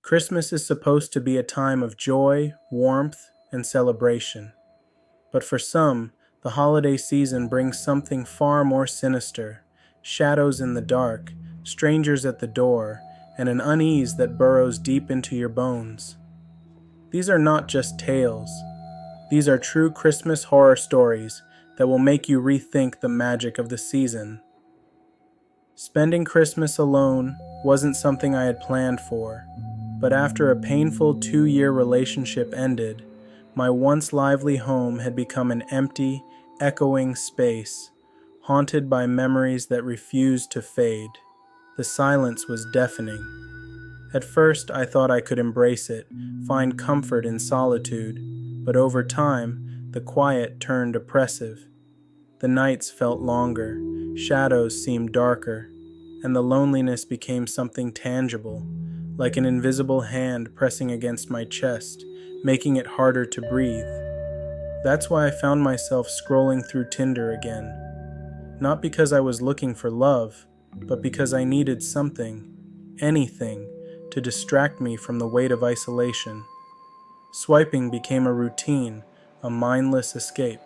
Christmas is supposed to be a time of joy, warmth, and celebration. But for some, the holiday season brings something far more sinister: shadows in the dark, strangers at the door, and an unease that burrows deep into your bones. These are not just tales. These are true Christmas horror stories that will make you rethink the magic of the season. Spending Christmas alone wasn't something I had planned for, but after a painful 2-year relationship ended, my once lively home had become an empty, echoing space, haunted by memories that refused to fade. The silence was deafening. At first, I thought I could embrace it, find comfort in solitude, but over time, the quiet turned oppressive. The nights felt longer, shadows seemed darker, and the loneliness became something tangible, like an invisible hand pressing against my chest, making it harder to breathe. That's why I found myself scrolling through Tinder again. Not because I was looking for love, but because I needed something, anything, to distract me from the weight of isolation. Swiping became a routine, a mindless escape.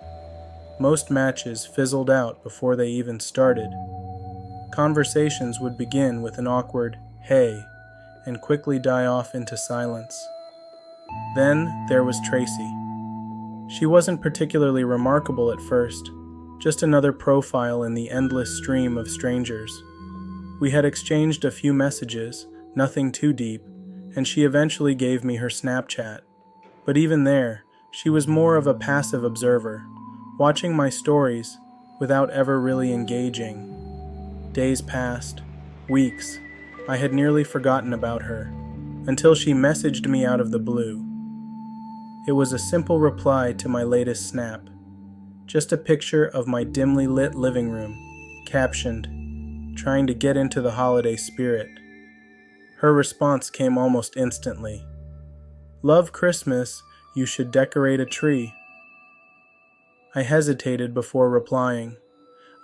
Most matches fizzled out before they even started. Conversations would begin with an awkward "hey" and quickly die off into silence. Then there was Tracy. She wasn't particularly remarkable at first, just another profile in the endless stream of strangers. We had exchanged a few messages, nothing too deep, and she eventually gave me her Snapchat. But even there, she was more of a passive observer, watching my stories without ever really engaging. Days passed, weeks. I had nearly forgotten about her, until she messaged me out of the blue. It was a simple reply to my latest snap, just a picture of my dimly lit living room, captioned, "Trying to get into the holiday spirit." Her response came almost instantly. "Love Christmas, you should decorate a tree." I hesitated before replying.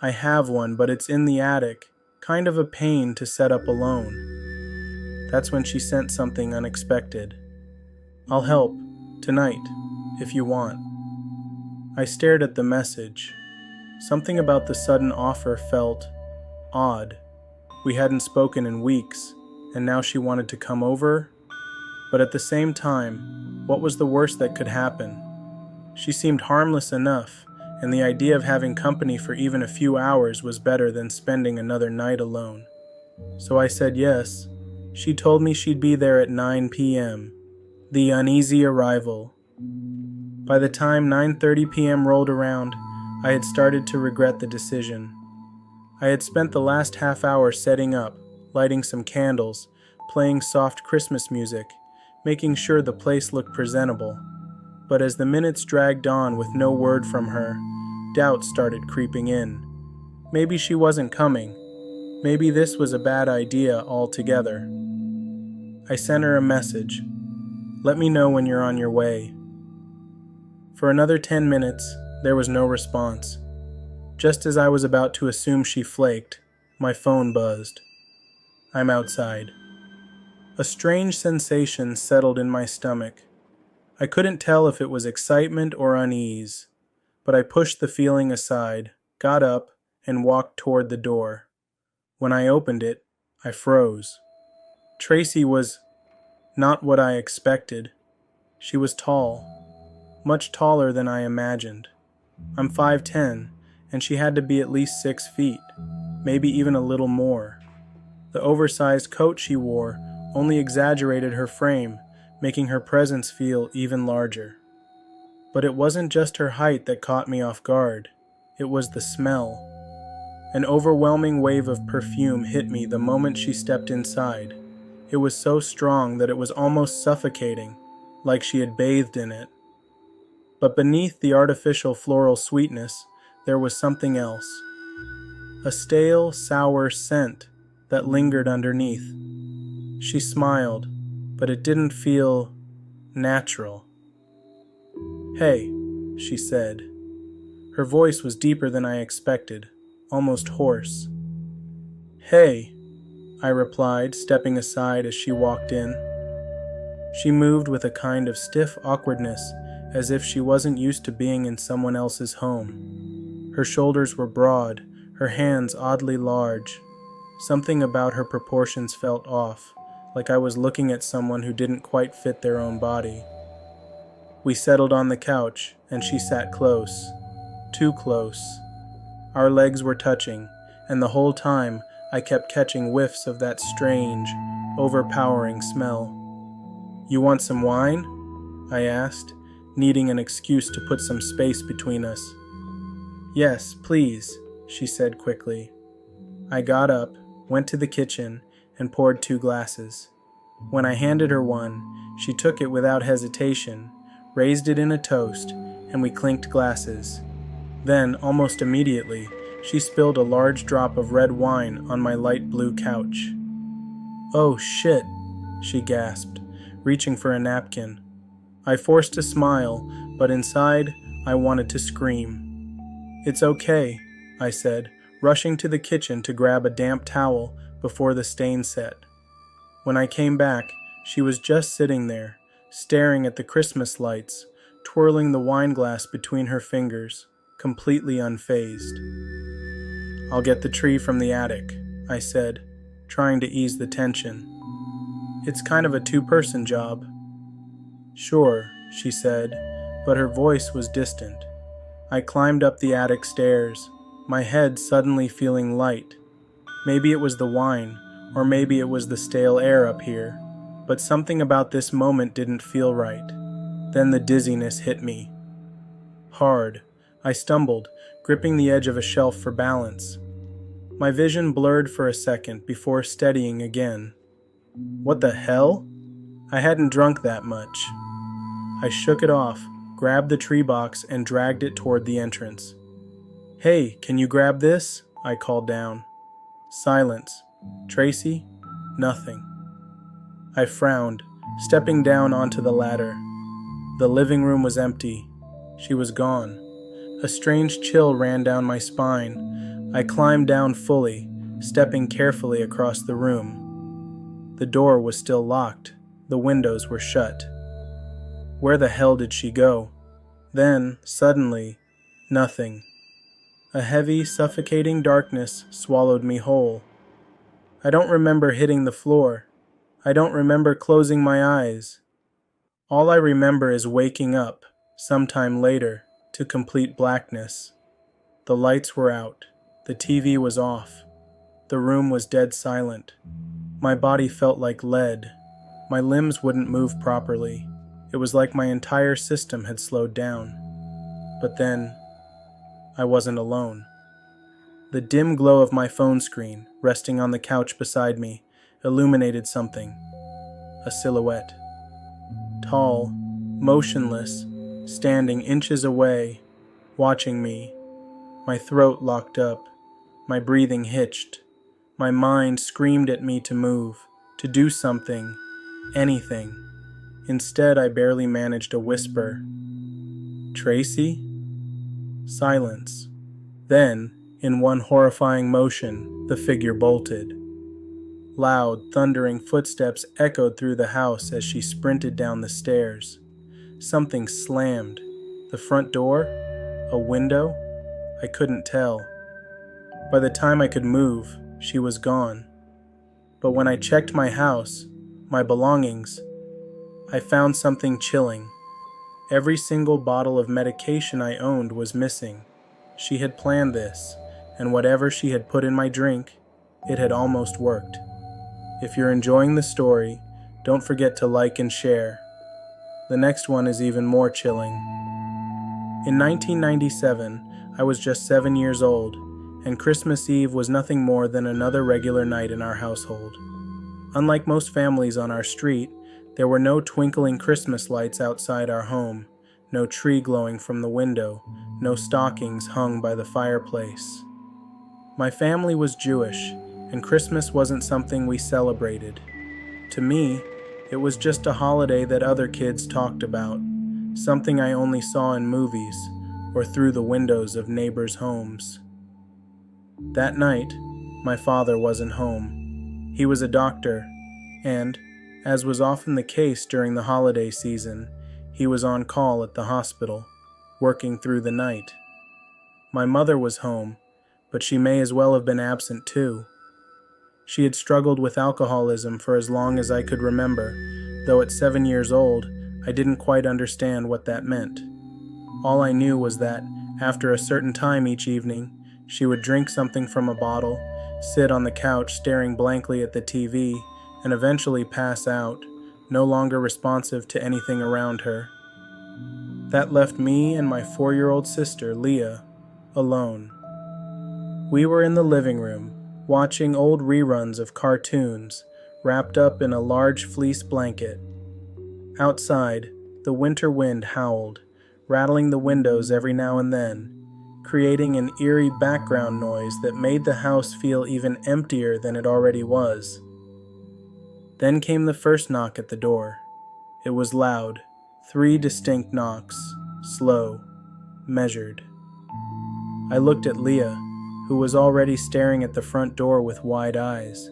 "I have one, but it's in the attic, kind of a pain to set up alone." That's when she sent something unexpected. "I'll help, tonight, if you want." I stared at the message. Something about the sudden offer felt odd. We hadn't spoken in weeks, and now she wanted to come over? But at the same time, what was the worst that could happen? She seemed harmless enough, and the idea of having company for even a few hours was better than spending another night alone. So I said yes. She told me she'd be there at 9 p.m. The uneasy arrival. By the time 9:30 p.m. rolled around, I had started to regret the decision. I had spent the last half hour setting up, lighting some candles, playing soft Christmas music, making sure the place looked presentable. But as the minutes dragged on with no word from her, doubt started creeping in. Maybe she wasn't coming. Maybe this was a bad idea altogether. I sent her a message. "Let me know when you're on your way." For another 10 minutes, there was no response. Just as I was about to assume she flaked, my phone buzzed. I'm outside. A strange sensation settled in my stomach. I couldn't tell if it was excitement or unease, but I pushed the feeling aside, got up, and walked toward the door. When I opened it, I froze. Tracy was not what I expected. She was tall, much taller than I imagined. I'm 5'10", and she had to be at least 6 feet, maybe even a little more. The oversized coat she wore only exaggerated her frame, making her presence feel even larger. But it wasn't just her height that caught me off guard. It was the smell. An overwhelming wave of perfume hit me the moment she stepped inside. It was so strong that it was almost suffocating, like she had bathed in it. But beneath the artificial floral sweetness, there was something else. A stale, sour scent that lingered underneath. She smiled, but it didn't feel natural. "Hey," she said. Her voice was deeper than I expected, almost hoarse. "Hey," I replied, stepping aside as she walked in. She moved with a kind of stiff awkwardness, as if she wasn't used to being in someone else's home. Her shoulders were broad, her hands oddly large. Something about her proportions felt off, like I was looking at someone who didn't quite fit their own body. We settled on the couch, and she sat close. Too close. Our legs were touching, and the whole time I kept catching whiffs of that strange, overpowering smell. "You want some wine?" I asked, needing an excuse to put some space between us. "Yes, please," she said quickly. I got up, went to the kitchen, and poured 2 glasses. When I handed her one, she took it without hesitation, raised it in a toast, and we clinked glasses. Then, almost immediately, she spilled a large drop of red wine on my light blue couch. "Oh, shit," she gasped, reaching for a napkin. I forced a smile, but inside, I wanted to scream. "It's okay," I said, rushing to the kitchen to grab a damp towel before the stain set. When I came back, she was just sitting there, staring at the Christmas lights, twirling the wine glass between her fingers, completely unfazed. "I'll get the tree from the attic," I said, trying to ease the tension. "It's kind of a 2-person job." "Sure," she said, but her voice was distant. I climbed up the attic stairs, my head suddenly feeling light. Maybe it was the wine, or maybe it was the stale air up here, but something about this moment didn't feel right. Then the dizziness hit me. Hard. I stumbled, gripping the edge of a shelf for balance. My vision blurred for a second before steadying again. What the hell? I hadn't drunk that much. I shook it off, grabbed the tree box, and dragged it toward the entrance. "Hey, can you grab this?" I called down. Silence. "Tracy?" Nothing. I frowned, stepping down onto the ladder. The living room was empty. She was gone. A strange chill ran down my spine. I climbed down fully, stepping carefully across the room. The door was still locked. The windows were shut. Where the hell did she go? Then, suddenly, nothing. A heavy, suffocating darkness swallowed me whole. I don't remember hitting the floor. I don't remember closing my eyes. All I remember is waking up, sometime later, to complete blackness. The lights were out. The TV was off. The room was dead silent. My body felt like lead. My limbs wouldn't move properly. It was like my entire system had slowed down. But then, I wasn't alone. The dim glow of my phone screen, resting on the couch beside me, illuminated something. A silhouette. Tall, motionless, standing inches away, watching me. My throat locked up, my breathing hitched. My mind screamed at me to move, to do something, anything. Instead, I barely managed a whisper. "Tracy?" Silence. Then, in one horrifying motion, the figure bolted. Loud, thundering footsteps echoed through the house as she sprinted down the stairs. Something slammed. The front door? A window? I couldn't tell. By the time I could move, she was gone. But when I checked my house, my belongings, I found something chilling. Every single bottle of medication I owned was missing. She had planned this, and whatever she had put in my drink, it had almost worked. If you're enjoying the story, don't forget to like and share. The next one is even more chilling. In 1997, I was just 7 years old, and Christmas Eve was nothing more than another regular night in our household. Unlike most families on our street, there were no twinkling Christmas lights outside our home, no tree glowing from the window, no stockings hung by the fireplace. My family was Jewish, and Christmas wasn't something we celebrated. To me, it was just a holiday that other kids talked about, something I only saw in movies or through the windows of neighbors' homes. That night, my father wasn't home. He was a doctor, and, As was often the case during the holiday season, he was on call at the hospital, working through the night. My mother was home, but she may as well have been absent too. She had struggled with alcoholism for as long as I could remember, though at 7 years old, I didn't quite understand what that meant. All I knew was that, after a certain time each evening, she would drink something from a bottle, sit on the couch staring blankly at the TV, and eventually pass out, no longer responsive to anything around her. That left me and my 4-year-old sister, Leah, alone. We were in the living room, watching old reruns of cartoons, wrapped up in a large fleece blanket. Outside, the winter wind howled, rattling the windows every now and then, creating an eerie background noise that made the house feel even emptier than it already was. Then came the first knock at the door. It was loud, 3 distinct knocks, slow, measured. I looked at Leah, who was already staring at the front door with wide eyes.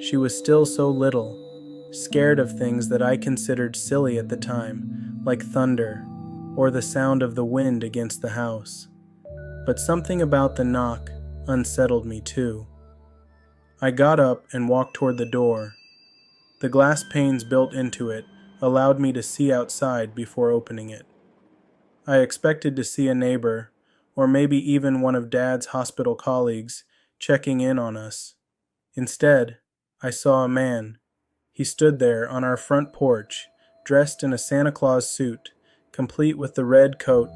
She was still so little, scared of things that I considered silly at the time, like thunder, or the sound of the wind against the house. But something about the knock unsettled me too. I got up and walked toward the door. The glass panes built into it allowed me to see outside before opening it. I expected to see a neighbor, or maybe even one of Dad's hospital colleagues, checking in on us. Instead, I saw a man. He stood there on our front porch, dressed in a Santa Claus suit, complete with the red coat,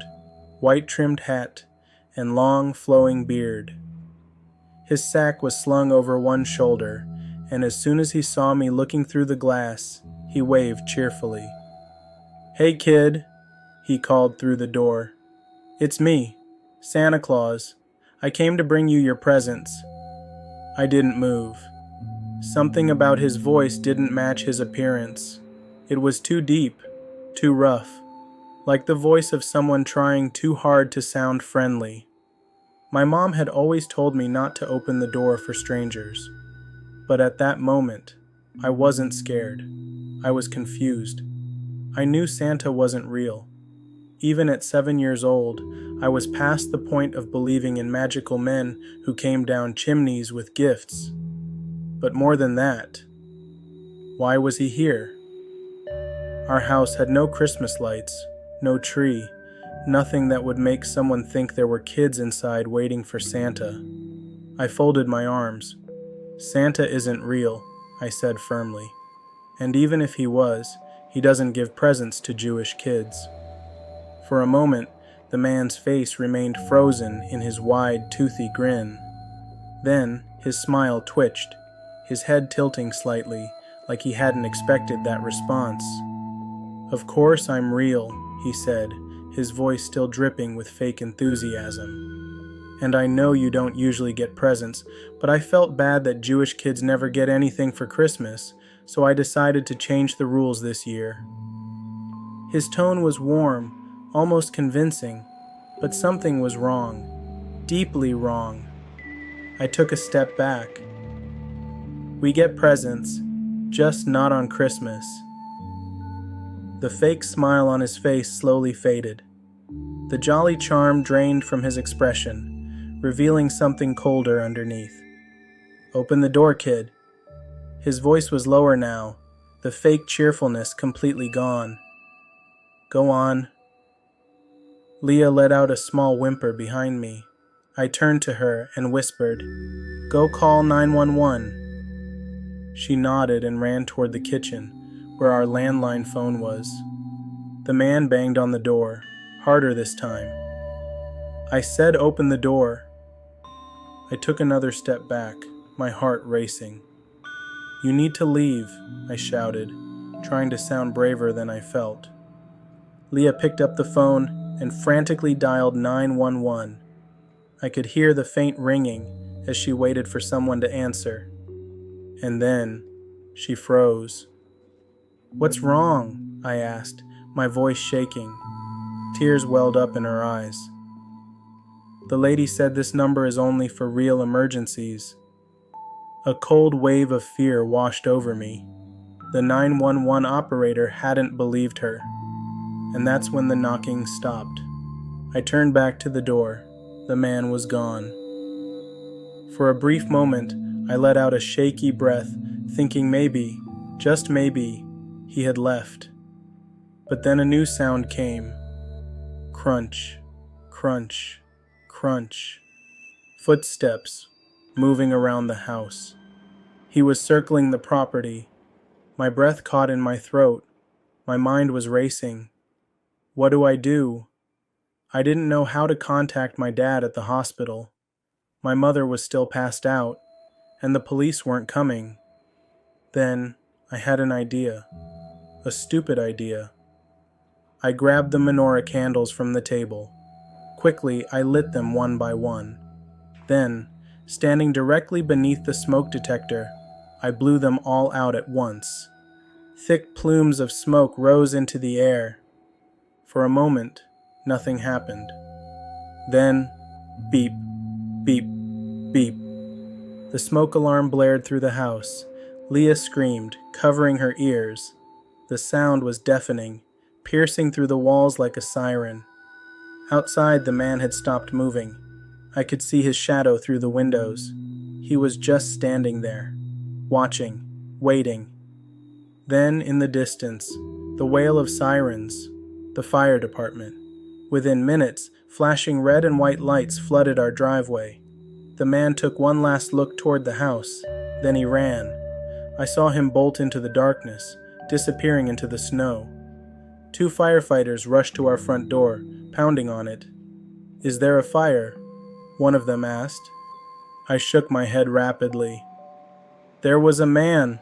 white trimmed hat, and long flowing beard. His sack was slung over one shoulder, and as soon as he saw me looking through the glass, he waved cheerfully. "Hey kid," he called through the door. "It's me, Santa Claus. I came to bring you your presents." I didn't move. Something about his voice didn't match his appearance. It was too deep, too rough, like the voice of someone trying too hard to sound friendly. My mom had always told me not to open the door for strangers. But at that moment, I wasn't scared. I was confused. I knew Santa wasn't real. Even at 7 years old, I was past the point of believing in magical men who came down chimneys with gifts. But more than that, why was he here? Our house had no Christmas lights, no tree, nothing that would make someone think there were kids inside waiting for Santa. I folded my arms. "Santa isn't real," I said firmly. "And even if he was, he doesn't give presents to Jewish kids." For a moment, the man's face remained frozen in his wide, toothy grin. Then, his smile twitched, his head tilting slightly, like he hadn't expected that response. "Of course I'm real," he said, his voice still dripping with fake enthusiasm. "And I know you don't usually get presents, but I felt bad that Jewish kids never get anything for Christmas, so I decided to change the rules this year." His tone was warm, almost convincing, but something was wrong, deeply wrong. I took a step back. "We get presents, just not on Christmas." The fake smile on his face slowly faded. The jolly charm drained from his expression, revealing something colder underneath. "Open the door, kid." His voice was lower now, the fake cheerfulness completely gone. "Go on." Leah let out a small whimper behind me. I turned to her and whispered, "Go call 911. She nodded and ran toward the kitchen, where our landline phone was. The man banged on the door, harder this time. I said open the door. I took another step back, my heart racing. "You need to leave," I shouted, trying to sound braver than I felt. Leah picked up the phone and frantically dialed 911. I could hear the faint ringing as she waited for someone to answer. And then, she froze. "What's wrong?" I asked, my voice shaking. Tears welled up in her eyes. "The lady said this number is only for real emergencies." A cold wave of fear washed over me. The 911 operator hadn't believed her, and that's when the knocking stopped. I turned back to the door. The man was gone. For a brief moment, I let out a shaky breath, thinking maybe, just maybe, he had left. But then a new sound came. Crunch, crunch, crunch. Footsteps, moving around the house. He was circling the property. My breath caught in my throat. My mind was racing. What do I do? I didn't know how to contact my dad at the hospital. My mother was still passed out, and the police weren't coming. Then I had an idea. A stupid idea. I grabbed the menorah candles from the table. Quickly, I lit them one by one. Then, standing directly beneath the smoke detector, I blew them all out at once. Thick plumes of smoke rose into the air. For a moment, nothing happened. Then, beep, beep, beep. The smoke alarm blared through the house. Leah screamed, covering her ears. The sound was deafening, piercing through the walls like a siren. Outside, the man had stopped moving. I could see his shadow through the windows. He was just standing there, watching, waiting. Then, in the distance, the wail of sirens, the fire department. Within minutes, flashing red and white lights flooded our driveway. The man took one last look toward the house, then he ran. I saw him bolt into the darkness, disappearing into the snow. 2 firefighters rushed to our front door, pounding on it. "Is there a fire?" one of them asked. I shook my head rapidly. There was a man,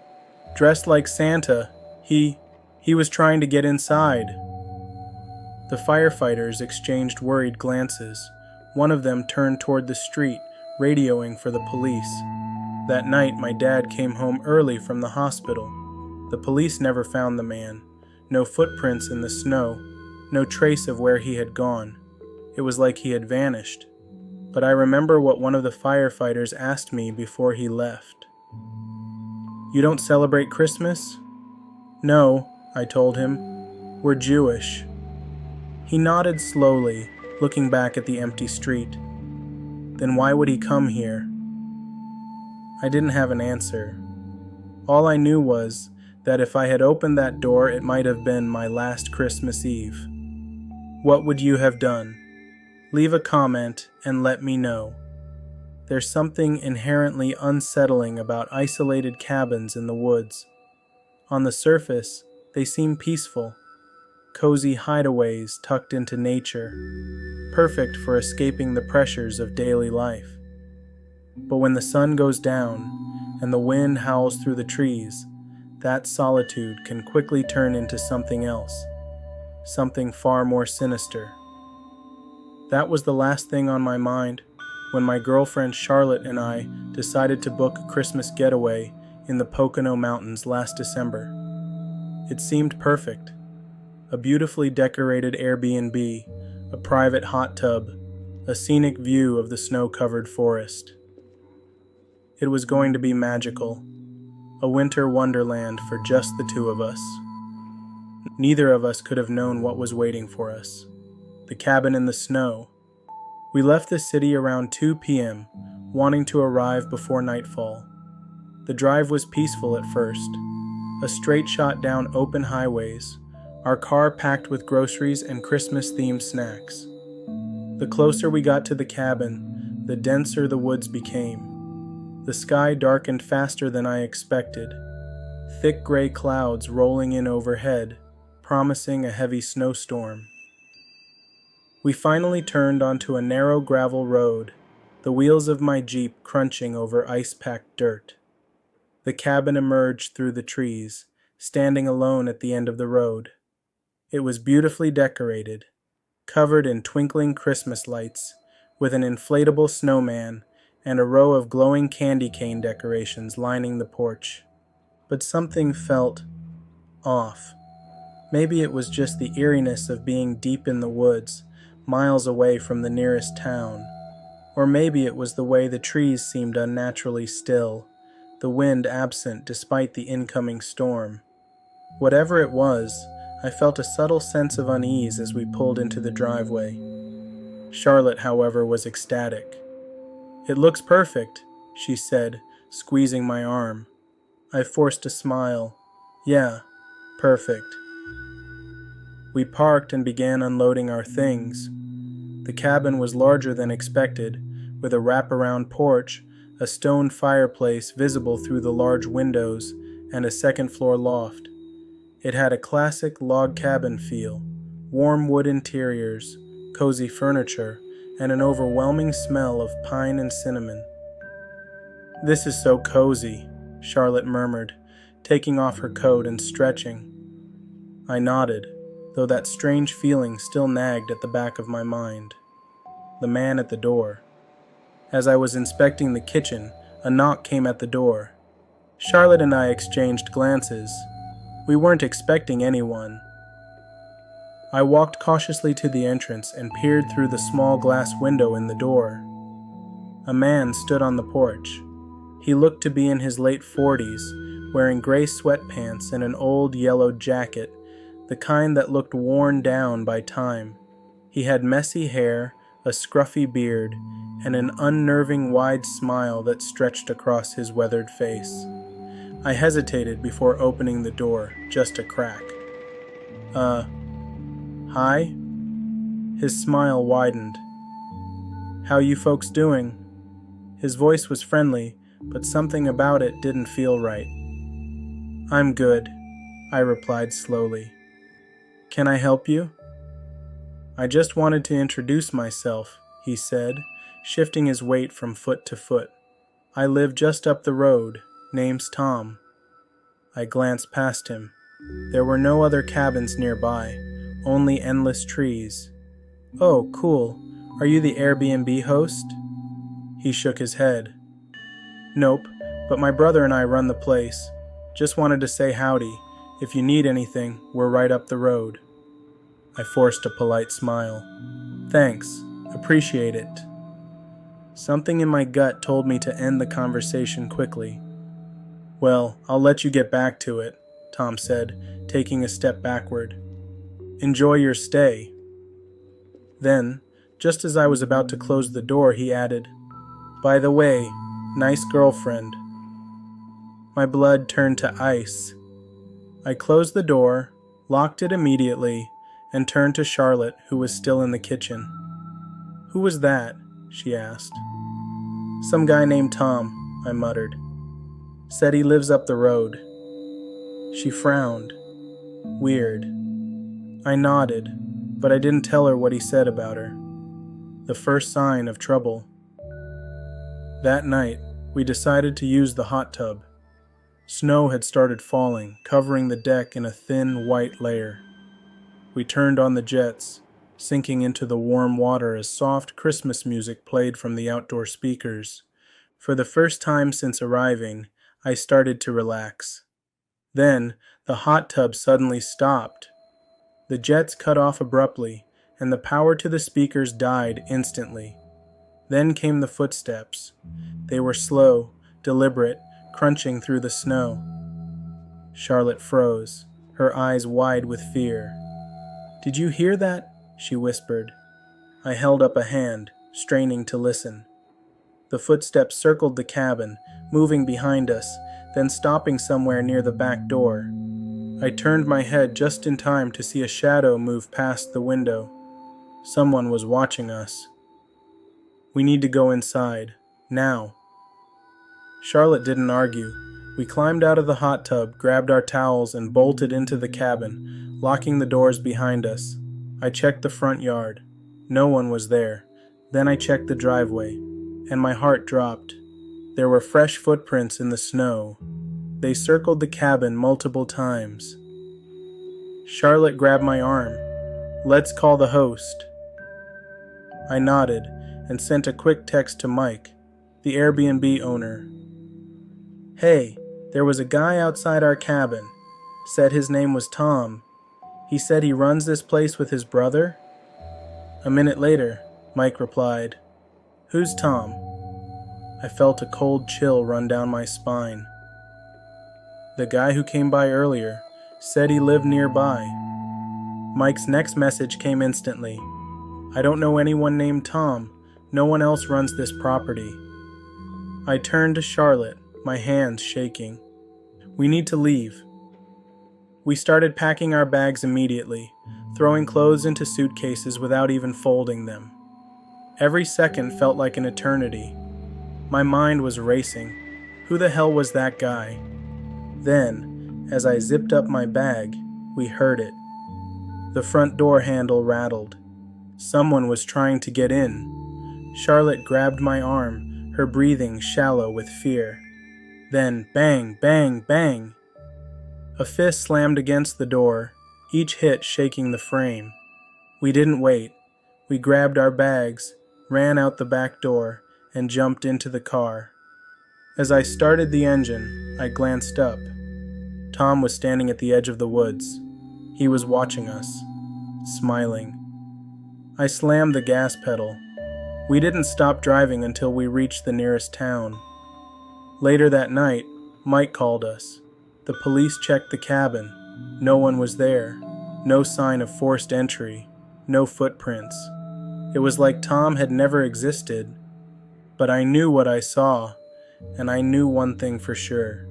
dressed like Santa. He was trying to get inside. The firefighters exchanged worried glances. One of them turned toward the street, radioing for the police. That night, my dad came home early from the hospital. The police never found the man. No footprints in the snow. No trace of where he had gone. It was like he had vanished. But I remember what one of the firefighters asked me before he left. "You don't celebrate Christmas?" "No," I told him. "We're Jewish." He nodded slowly, looking back at the empty street. Then why would he come here? I didn't have an answer. All I knew was that if I had opened that door, it might have been my last Christmas Eve. What would you have done? Leave a comment and let me know. There's something inherently unsettling about isolated cabins in the woods. On the surface, they seem peaceful, cozy hideaways tucked into nature, perfect for escaping the pressures of daily life. But when the sun goes down and the wind howls through the trees, that solitude can quickly turn into something else, something far more sinister. That was the last thing on my mind when my girlfriend Charlotte and I decided to book a Christmas getaway in the Pocono Mountains last December. It seemed perfect. A beautifully decorated Airbnb, a private hot tub, a scenic view of the snow-covered forest. It was going to be magical, a winter wonderland for just the 2 of us. Neither of us could have known what was waiting for us. The cabin in the snow. We left the city around 2 p.m., wanting to arrive before nightfall. The drive was peaceful at first, a straight shot down open highways, our car packed with groceries and Christmas-themed snacks. The closer we got to the cabin, the denser the woods became. The sky darkened faster than I expected, thick gray clouds rolling in overhead, promising a heavy snowstorm. We finally turned onto a narrow gravel road, the wheels of my Jeep crunching over ice-packed dirt. The cabin emerged through the trees, standing alone at the end of the road. It was beautifully decorated, covered in twinkling Christmas lights, with an inflatable snowman and a row of glowing candy cane decorations lining the porch. But something felt off. Maybe it was just the eeriness of being deep in the woods, miles away from the nearest town. Or maybe it was the way the trees seemed unnaturally still, the wind absent despite the incoming storm. Whatever it was, I felt a subtle sense of unease as we pulled into the driveway. Charlotte, however, was ecstatic. "It looks perfect," she said, squeezing my arm. I forced a smile. "Yeah, perfect." We parked and began unloading our things. The cabin was larger than expected, with a wraparound porch, a stone fireplace visible through the large windows, and a second-floor loft. It had a classic log cabin feel, warm wood interiors, cozy furniture, and an overwhelming smell of pine and cinnamon. "This is so cozy," Charlotte murmured, taking off her coat and stretching. I nodded, though that strange feeling still nagged at the back of my mind. The man at the door. As I was inspecting the kitchen, a knock came at the door. Charlotte and I exchanged glances. We weren't expecting anyone. I walked cautiously to the entrance and peered through the small glass window in the door. A man stood on the porch. He looked to be in his late 40s, wearing gray sweatpants and an old yellowed jacket, the kind that looked worn down by time. He had messy hair, a scruffy beard, and an unnerving wide smile that stretched across his weathered face. I hesitated before opening the door, just a crack. Hi?" His smile widened. "How you folks doing?" His voice was friendly, but something about it didn't feel right. "I'm good," I replied slowly. "Can I help you?" "I just wanted to introduce myself," he said, shifting his weight from foot to foot. "I live just up the road. Name's Tom." I glanced past him. There were no other cabins nearby, only endless trees. "Oh, cool. Are you the Airbnb host?" He shook his head. "Nope, but my brother and I run the place. Just wanted to say howdy. If you need anything, we're right up the road." I forced a polite smile. "Thanks. Appreciate it." Something in my gut told me to end the conversation quickly. "Well, I'll let you get back to it," Tom said, taking a step backward. "Enjoy your stay." Then, just as I was about to close the door, he added, "By the way, nice girlfriend." My blood turned to ice. I closed the door, locked it immediately, and turned to Charlotte, who was still in the kitchen. "Who was that?" she asked. "Some guy named Tom," I muttered. "Said he lives up the road." She frowned. Weird. I nodded, but I didn't tell her what he said about her. The first sign of trouble. That night, we decided to use the hot tub. Snow had started falling, covering the deck in a thin, white layer. We turned on the jets, sinking into the warm water as soft Christmas music played from the outdoor speakers. For the first time since arriving, I started to relax. Then, the hot tub suddenly stopped. The jets cut off abruptly, and the power to the speakers died instantly. Then came the footsteps. They were slow, deliberate, crunching through the snow. Charlotte froze, her eyes wide with fear. "Did you hear that?" she whispered. I held up a hand, straining to listen. The footsteps circled the cabin, moving behind us, then stopping somewhere near the back door. I turned my head just in time to see a shadow move past the window. Someone was watching us. "We need to go inside, now." Charlotte didn't argue. We climbed out of the hot tub, grabbed our towels, and bolted into the cabin, locking the doors behind us. I checked the front yard. No one was there. Then I checked the driveway, and my heart dropped. There were fresh footprints in the snow. They circled the cabin multiple times. Charlotte grabbed my arm. "Let's call the host." I nodded and sent a quick text to Mike, the Airbnb owner. "Hey, there was a guy outside our cabin. Said his name was Tom. He said he runs this place with his brother." A minute later, Mike replied, "Who's Tom?" I felt a cold chill run down my spine. "The guy who came by earlier. Said he lived nearby. Mike's next message came instantly. I don't know anyone named Tom. No one else runs this property. I turned to Charlotte, my hands shaking. We need to leave. We started packing our bags immediately, throwing clothes into suitcases without even folding them. Every second felt like an eternity. My mind was racing. Who the hell was that guy? Then, as I zipped up my bag, we heard it. The front door handle rattled. Someone was trying to get in. Charlotte grabbed my arm, her breathing shallow with fear. Then, bang, bang, bang. A fist slammed against the door, each hit shaking the frame. We didn't wait. We grabbed our bags, ran out the back door, and jumped into the car. As I started the engine, I glanced up. Tom was standing at the edge of the woods. He was watching us, smiling. I slammed the gas pedal. We didn't stop driving until we reached the nearest town. Later that night, Mike called us. The police checked the cabin. No one was there. No sign of forced entry. No footprints. It was like Tom had never existed. But I knew what I saw, and I knew one thing for sure.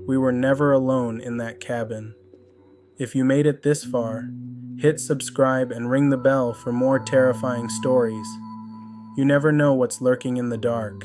We were never alone in that cabin. If you made it this far, hit subscribe and ring the bell for more terrifying stories. You never know what's lurking in the dark.